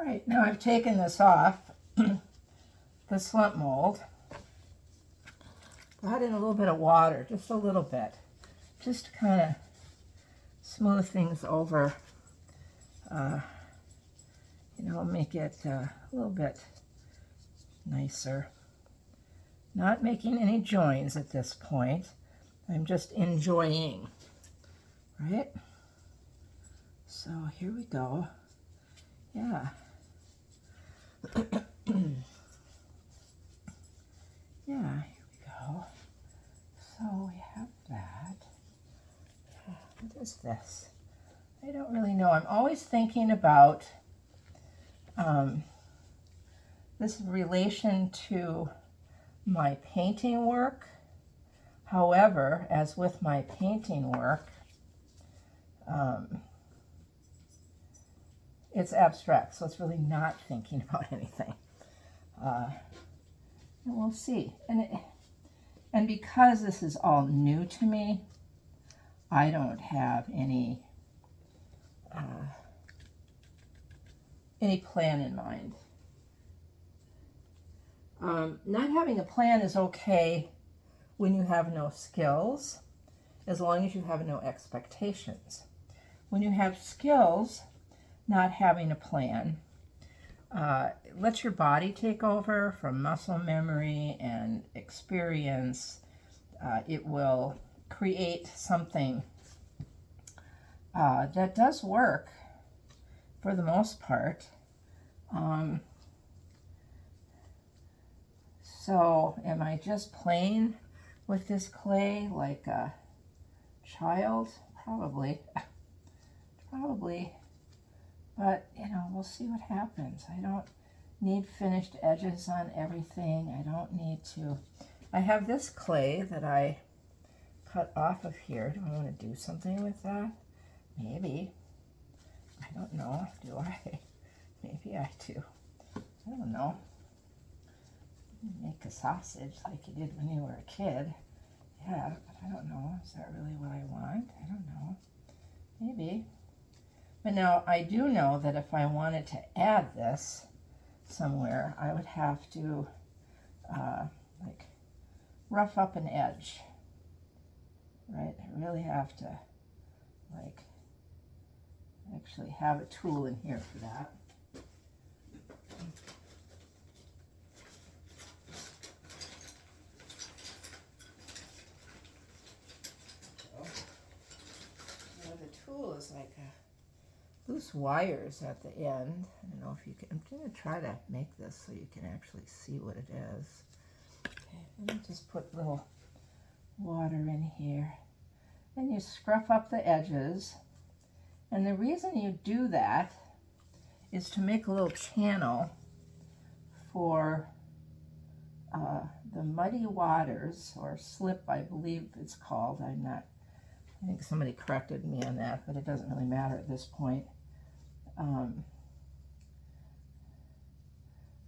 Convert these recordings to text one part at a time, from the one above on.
All right, now I've taken this off, the slump mold. Got in a little bit of water, just a little bit, just to kind of smooth things over, make it a little bit nicer. Not making any joins at this point. I'm just enjoying, right? So here we go. Yeah. Yeah, here we go. So we have that. What is this? I don't really know. I'm always thinking about this relation to my painting work. However, as with my painting work, it's abstract, so it's really not thinking about anything. And we'll see. And because this is all new to me, I don't have any plan in mind. Not having a plan is okay when you have no skills, as long as you have no expectations. When you have skills, not having a plan lets your body take over from muscle memory and experience. It will create something that does work for the most part. So am I just playing with this clay like a child? Probably. Probably. But, we'll see what happens. I don't need finished edges on everything. I don't need to. I have this clay that I cut off of here. Do I want to do something with that? Maybe. I don't know. Do I? Maybe I do. I don't know. Make a sausage like you did when you were a kid. Yeah, but I don't know. Is that really what I want? I don't know. Maybe. But now I do know that if I wanted to add this somewhere, I would have to like rough up an edge, right? I really have to like actually have a tool in here for that. So the tool is like loose wires at the end. I don't know if you can. I'm going to try to make this so you can actually see what it is. Okay, let me just put a little water in here. And you scruff up the edges. And the reason you do that is to make a little channel for the muddy waters, or slip, I believe it's called. I think somebody corrected me on that, but it doesn't really matter at this point.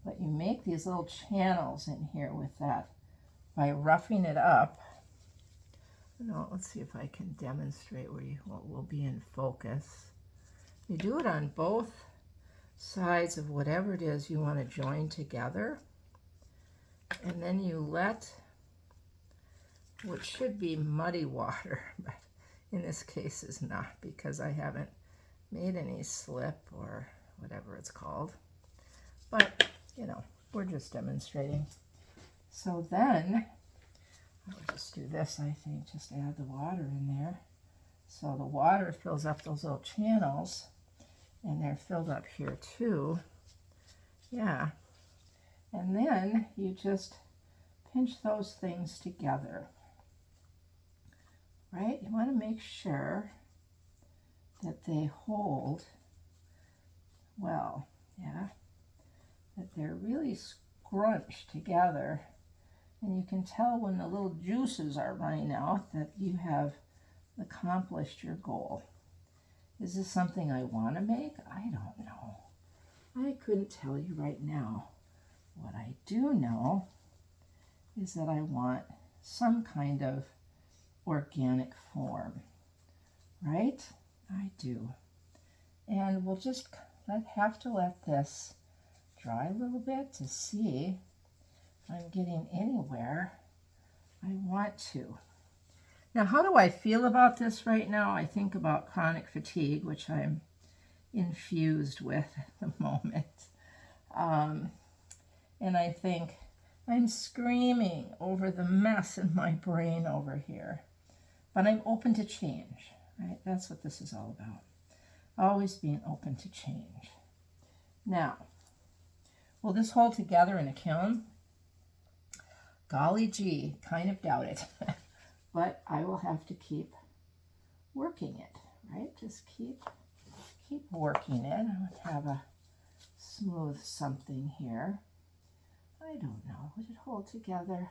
But you make these little channels in here with that by roughing it up. No, let's see if I can demonstrate what will be in focus. You do it on both sides of whatever it is you want to join together. And then you let what should be muddy water, but in this case is not, because I haven't made any slip or whatever it's called. But, we're just demonstrating. So then, I'll just do this, I think, just add the water in there. So the water fills up those little channels, and they're filled up here too. Yeah. And then you just pinch those things together. Right? You want to make sure that they hold well, yeah, that they're really scrunched together. And you can tell when the little juices are running out that you have accomplished your goal. Is this something I want to make? I don't know. I couldn't tell you right now. What I do know is that I want some kind of organic form, right? I do. And we'll just have to let this dry a little bit to see if I'm getting anywhere I want to. Now, how do I feel about this right now? I think about chronic fatigue, which I'm infused with at the moment. And I think I'm screaming over the mess in my brain over here. But I'm open to change, right? That's what this is all about. Always being open to change. Now, will this hold together in a kiln? Golly gee, kind of doubt it. But I will have to keep working it, right? Just keep working it. I would have a smooth something here. I don't know. Would it hold together?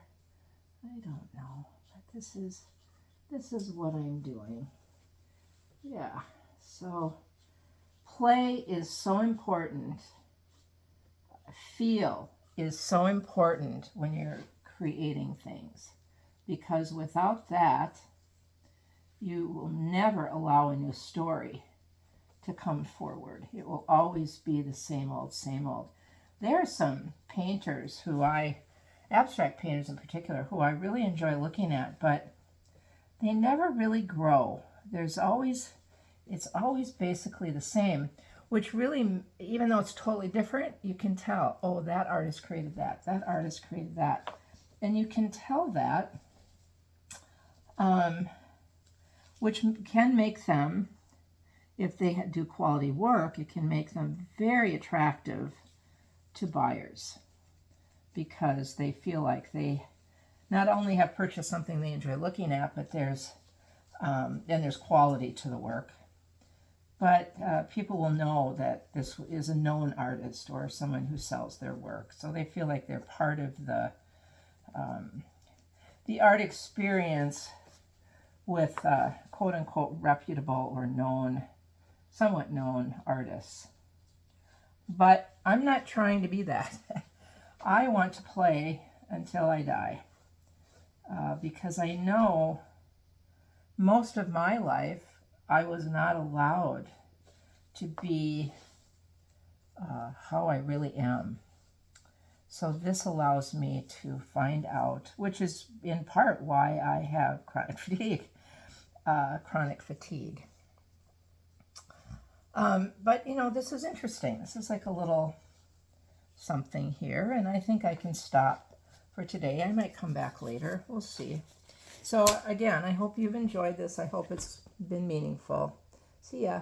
I don't know. But this is what I'm doing. Yeah. So play is so important. Feel is so important when you're creating things, because without that, you will never allow a new story to come forward. It will always be the same old, same old. There are some painters abstract painters in particular, who I really enjoy looking at, but they never really grow. It's always basically the same, which really, even though it's totally different, you can tell, oh, that artist created that, that artist created that. And you can tell that, which can make them, if they do quality work, it can make them very attractive to buyers, because they feel like they not only have purchased something they enjoy looking at, but there's quality to the work. But people will know that this is a known artist or someone who sells their work, so they feel like they're part of the art experience with quote-unquote reputable or known, somewhat known artists. But I'm not trying to be that. I want to play until I die, because I know most of my life I was not allowed to be how I really am. So this allows me to find out, which is in part why I have chronic fatigue. But, you know, this is interesting. This is like a little something here, and I think I can stop for today. I might come back later. We'll see. So, again, I hope you've enjoyed this. I hope it's been meaningful. See ya.